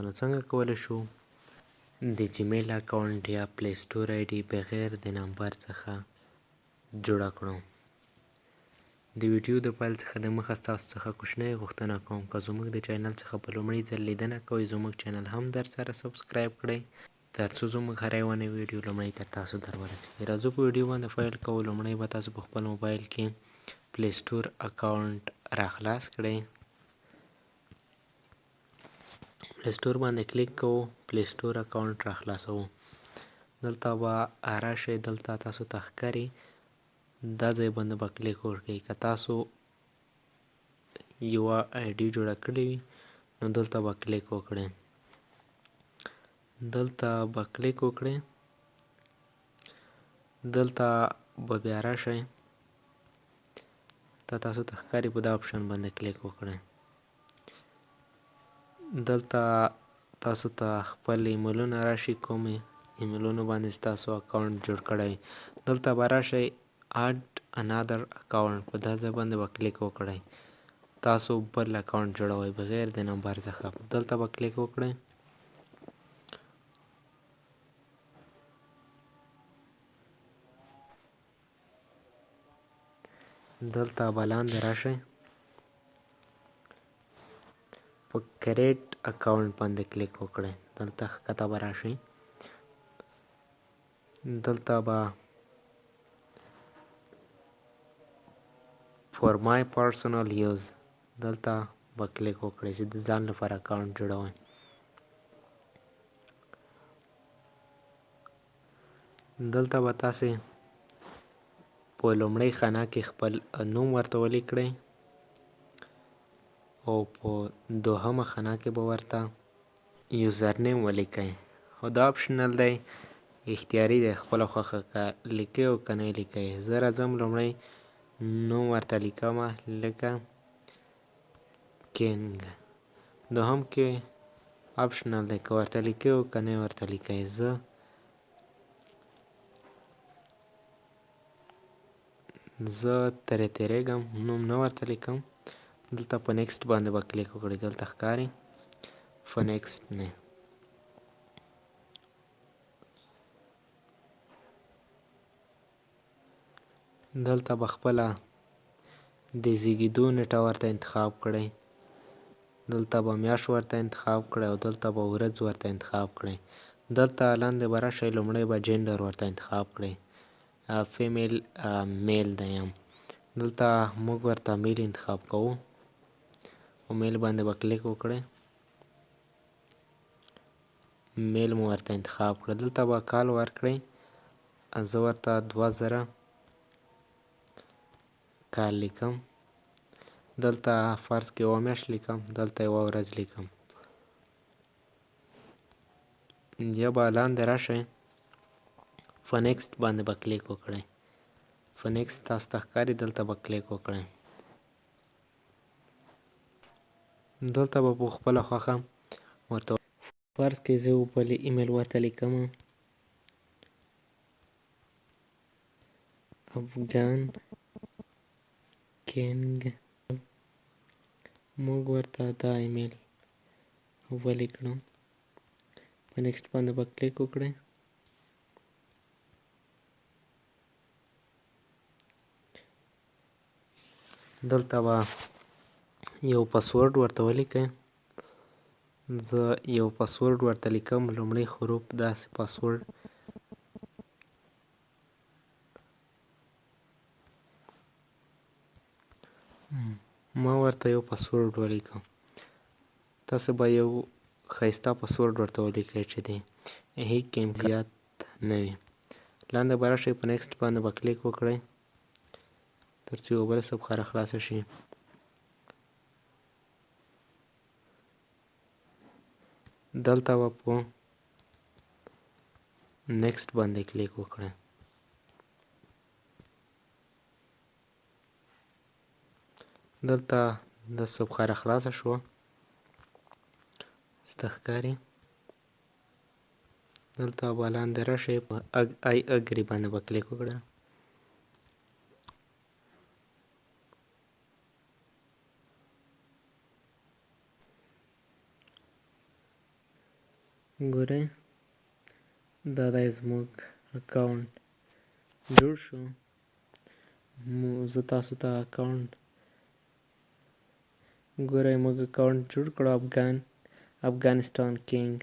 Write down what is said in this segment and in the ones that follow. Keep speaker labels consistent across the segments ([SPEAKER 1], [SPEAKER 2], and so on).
[SPEAKER 1] نو څنګه کولی شو د جیمیل اکاونټ یا پلی سټور آی ډي بغیر د نمبر څخه جوړه کړو. د ویډیو د پیل څخه د مخه ستاسو څخه کوچنۍ غوښتنه کوم که زموږ د چینل څخه په لومړي ځل لیدنه کوئ زموږ چینل هم در سره سبسکرایب کړئ تر څو زموږ هر یوه نوې ویډیو لومړی تر تاسو در ورسیږي. راځو په ویډیو باندې پیل کوو. لومړی به تاسو په خپل موبایل کې پلی سټور اکاونټ راخلاص کړئ. پلی سټور باندې کلیک کوو. پلی سټور اکاونټ راخلاصوو. دلته به راشئ. دلته تاسو ته ښکاري دا ځای باندې به کلیک وکړئ. که تاسو یوه آی ډي جوړه کړې وي نو دلته به کلیک وکړئ. دلته به کلیک وکړئ. دلته به بیا راشئ. تاسو ته ښکاري په دا آپشن باندې کلیک وکړئ. دلته تاسو ته خپل ایمیلونه راشي کوم ایمیلونو باندې ستاسو اکاونټ جوړ کړی. دلته به راشئ اډ انادر اکاونټ په دا ځای باندې به کلیک وکړئ. تاسو بل اکاونټ جوړوئ بغیر د نمبر څخه. دلته به کلیک وکړئ. دلته به لاندې راشئ. په کریټ اکاونټ باندې کلیک وکړئ. دلته ښکته به راشئ. دلته به فور مای پرسنل یوز دلته به کلیک وکړئ چې د ځان لپاره اکاونټ جوړوئ. دلته به تاسې په لومړۍ خانه کې خپل نوم ورته ولیکئ او په دوهمه خانه کې به ورته یوزر نیم ولیکئ. خو دا آپشنل دی، اختیاري دی، خپله خوښه که لیکئ او که نه یې لیکئ. زه راځم لومړی نوم ورته لیکمه لکه کینګ. دوهم کې آپشنل دی، که ورته لیکئ او که نه یې ورته لیکئ. زه ترې تېرېږم، نوم نه ورته لیکم. دلته په نیکسټ باندې به کلیک وکړئ. دلته ښکاري په نیکسټ نه. دلته به خپله د زیږېدو نیټه ورته انتخاب کړئ. دلته به میاشت ورته انتخاب کړئ او دلته به ورځ ورته انتخاب کړئ. دلته لاندې به راشئ. لومړی به جنډر ورته انتخاب کړئ. فیمیل میل دی یم. دلته موږ ورته میل انتخاب کوو او میل باندې به کلیک وکړئ. میل مو ورته انتخاب کړه. دلته به کال ورکړئ. زه ورته 2000 کال لیکم. دلته فرض کې یوه میاشت لیکم. دلته یوه ورځ لیکم. یا به لاندې راشئ. په نیکسټ باندې به کلیک وکړئ. په نیکسټ تاسو ته ښکاري دلته به کلیک وکړئ. دلته به په خپله خوښه ورته فرض کې زه یو بل ایمیل ورته لیکمه افغان کینګ. موږ ورته دا ایمیل ولیکړو. په نیکسټ باندې به کلیک وکړئ. دلته به یو پاسورډ ورته ولیکئ. زه یو پاسورډ ورته لیکم. لومړی حروف داسې پاسورډ ما ورته یو پاسورډ ولیکم. تاسو به یو ښایسته پاسورډ ورته ولیکئ چې د هیڅ امکانات نه وي. لاندې به راشئ. په نیکسټ باندې به کلیک وکړئ تر څو یوه بله صفحه راخلاصه شي. دلته به په نیکسټ باندې کلیک وکړئ. دلته د صفحه راخلاصه شوه ته ښکاري. دلته به لاندې راشئ. په آی اګري باندې به کلیک وکړئ. ګورئ دا دی زموږ اکاونټ جوړ شو. زه تاسو ته اکاونټ ګورئ موږ اکاونټ جوړ کړو افغانستان کینګ.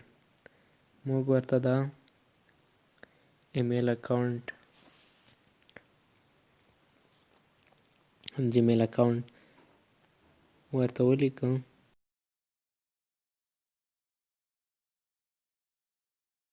[SPEAKER 1] موږ ورته دا ایمیل اکاونټ جیمیل اکاونټ ورته ولیکو.